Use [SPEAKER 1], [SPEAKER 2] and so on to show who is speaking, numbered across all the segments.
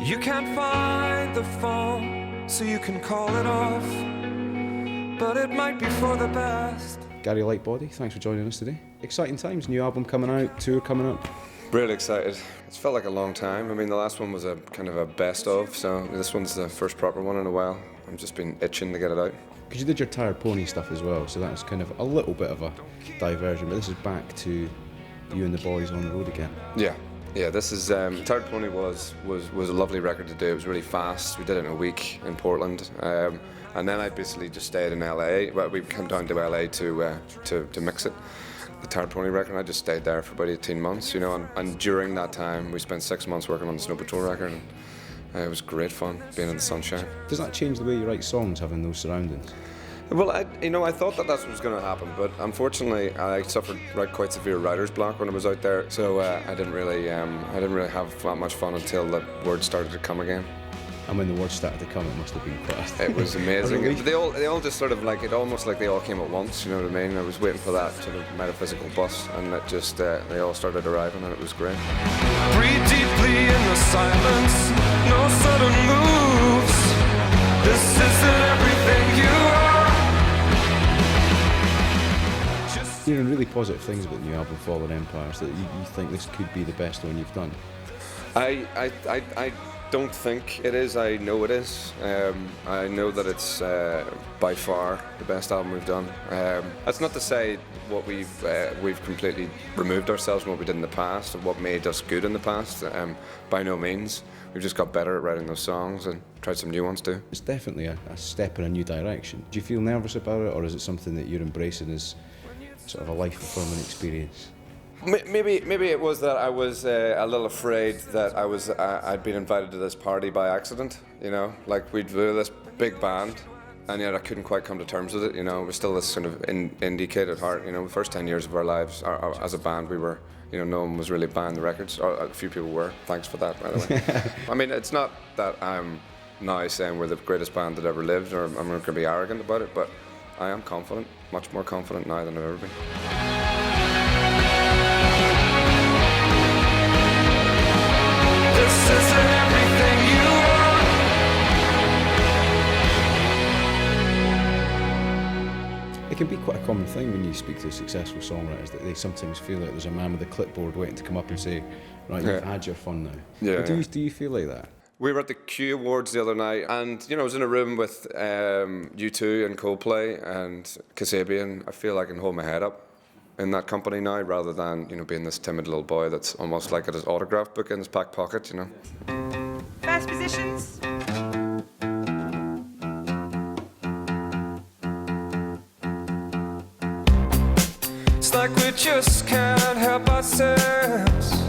[SPEAKER 1] You can't find the phone, so you can call it off, but it might be for the best.
[SPEAKER 2] Gary Lightbody, thanks for joining us today. Exciting times, new album coming out, tour coming up.
[SPEAKER 3] Really excited. It's felt like a long time. I mean, the last one was a kind of a best of, so this one's the first proper one in a while. I've just been itching to get it out.
[SPEAKER 2] Because you did your Tired Pony stuff as well, so that was kind of a little bit of a diversion, but this is back to you and the boys on the road again.
[SPEAKER 3] Yeah, this is, Tired Pony was a lovely record to do. It was really fast. We did it in a week in Portland. And then I basically just stayed in LA. Well, we came down to LA to mix it. The Tired Pony record, I just stayed there for about 18 months, you know, and during that time we spent 6 months working on the Snow Patrol record, and it was great fun being in the sunshine.
[SPEAKER 2] Does that change the way you write songs, having those surroundings?
[SPEAKER 3] Well, I thought that that's what was going to happen, but unfortunately I suffered quite severe writer's block when I was out there, so I didn't really have that much fun until the words started to come again.
[SPEAKER 2] And when the words started to come, it must have been quite
[SPEAKER 3] It was amazing. They all just sort of like, it almost like they all came at once, you know what I mean? I was waiting for that sort of metaphysical bus, and it just, they all started arriving, and it was great.
[SPEAKER 1] Breathe deeply in the silence, no sudden moves. This isn't everything you are.
[SPEAKER 2] Hearing really positive things about the new album, Fallen Empires, that you think this could be the best one you've done.
[SPEAKER 3] I don't think it is. I know it is. I know that it's by far the best album we've done. That's not to say what we've completely removed ourselves from what we did in the past and what made us good in the past. By no means. We've just got better at writing those songs and tried some new ones too.
[SPEAKER 2] It's definitely a step in a new direction. Do you feel nervous about it, or is it something that you're embracing as sort of a life-affirming experience?
[SPEAKER 3] Maybe it was that I was a little afraid that I'd been invited to this party by accident. You know, like we were this big band, and yet I couldn't quite come to terms with it. You know, we're still this sort of indie kid at heart. You know, the first 10 years of our lives as a band, we were, you know, no one was really buying the records. Or a few people were. Thanks for that, by the way. I mean, it's not that I'm now saying we're the greatest band that ever lived, or I'm not going to be arrogant about it, but I am confident, much more confident now than I've ever been.
[SPEAKER 1] This isn't everything you are.
[SPEAKER 2] It can be quite a common thing when you speak to successful songwriters that they sometimes feel like there's a man with a clipboard waiting to come up and say, right, you've had your fun now.
[SPEAKER 3] Yeah.
[SPEAKER 2] Do you feel like that?
[SPEAKER 3] We were at the Q Awards the other night, and you know, I was in a room with U2 and Coldplay and Kasabian. I feel like I can hold my head up in that company now, rather than, you know, being this timid little boy that's almost like at his autograph book in his back pocket, you know.
[SPEAKER 4] First positions.
[SPEAKER 1] It's like we just can't help ourselves.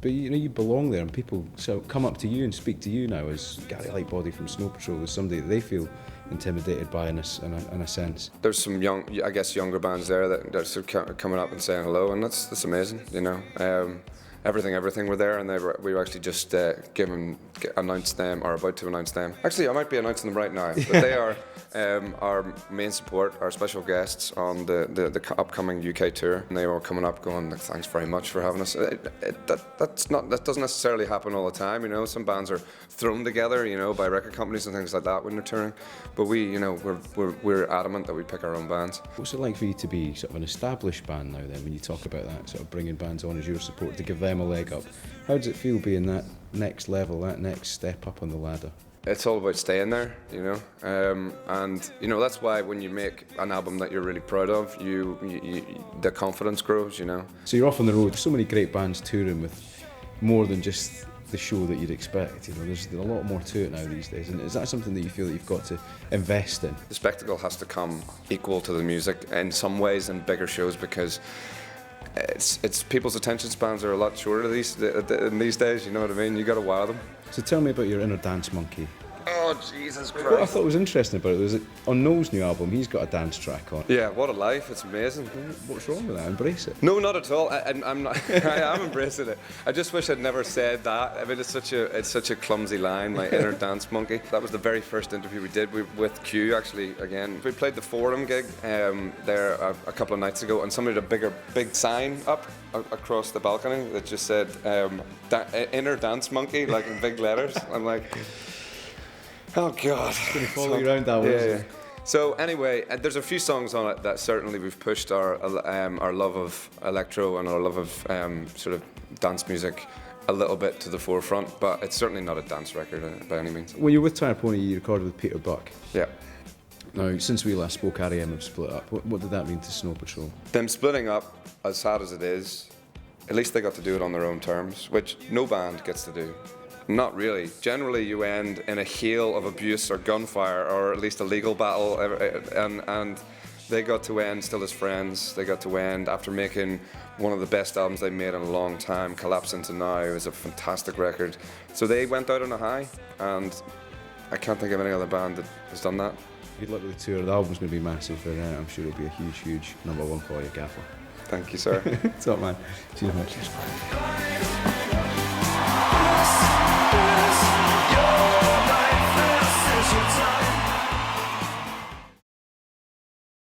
[SPEAKER 2] But you know, you belong there, and people come up to you and speak to you now as Gary Lightbody from Snow Patrol, as somebody that they feel intimidated by in a sense.
[SPEAKER 3] There's some younger bands there that are sort of coming up and saying hello, and that's amazing, you know. Everything were there, and we were actually just announced them, or about to announce them. Actually, I might be announcing them right now, but they are our main support, our special guests on the upcoming UK tour. And they were coming up going, thanks very much for having us. That doesn't necessarily happen all the time, you know. Some bands are thrown together, you know, by record companies and things like that when they're touring. But we, you know, we're adamant that we pick our own bands.
[SPEAKER 2] What's it like for you to be sort of an established band now then, when you talk about that, sort of bringing bands on as your support to give them a leg up? How does it feel being that next level, that next step up on the ladder?
[SPEAKER 3] It's all about staying there, you know, and you know, that's why when you make an album that you're really proud of, the confidence grows, you know.
[SPEAKER 2] So you're off on the road. There's so many great bands touring with more than just the show that you'd expect. You know, there's a lot more to it now these days. And is that something that you feel that you've got to invest in?
[SPEAKER 3] The spectacle has to come equal to the music in some ways in bigger shows, because it's people's attention spans are a lot shorter in these days. You know what I mean? You got to wow them.
[SPEAKER 2] So tell me about your inner dance monkey.
[SPEAKER 3] Oh Oh, Jesus
[SPEAKER 2] What I
[SPEAKER 3] Christ.
[SPEAKER 2] thought was interesting about it was that on Noel's new album, he's got a dance track on.
[SPEAKER 3] Yeah, what a life. It's amazing.
[SPEAKER 2] What's wrong with that? Embrace it.
[SPEAKER 3] No, not at all. I'm not. I am embracing it. I just wish I'd never said that. I mean, it's such a clumsy line. My inner dance monkey. That was the very first interview we did with Q. Actually, again, we played the Forum gig there a couple of nights ago, and somebody had a big sign up across the balcony that just said "inner dance monkey," like in big letters. I'm like, oh God.
[SPEAKER 2] Follow you around that one.
[SPEAKER 3] Yeah. So anyway, there's a few songs on it that certainly we've pushed our love of electro and our love of sort of dance music a little bit to the forefront, but it's certainly not a dance record by any means.
[SPEAKER 2] When you were with Tire Pony, you recorded with Peter Buck.
[SPEAKER 3] Yeah.
[SPEAKER 2] Now, since we last spoke, R.E.M. have split up. What did that mean to Snow Patrol?
[SPEAKER 3] Them splitting up, as sad as it is, at least they got to do it on their own terms, which no band gets to do. Not really. Generally, you end in a hail of abuse or gunfire, or at least a legal battle, and they got to end still as friends. They got to end after making one of the best albums they've made in a long time. Collapse Into Now is a fantastic record. So they went out on a high, and I can't think of any other band that has done that.
[SPEAKER 2] Good luck with the tour. The album's going to be massive, and I'm sure it'll be a huge, huge number one for you, Gaffer.
[SPEAKER 3] Thank you, sir.
[SPEAKER 2] Top man. Cheers, man.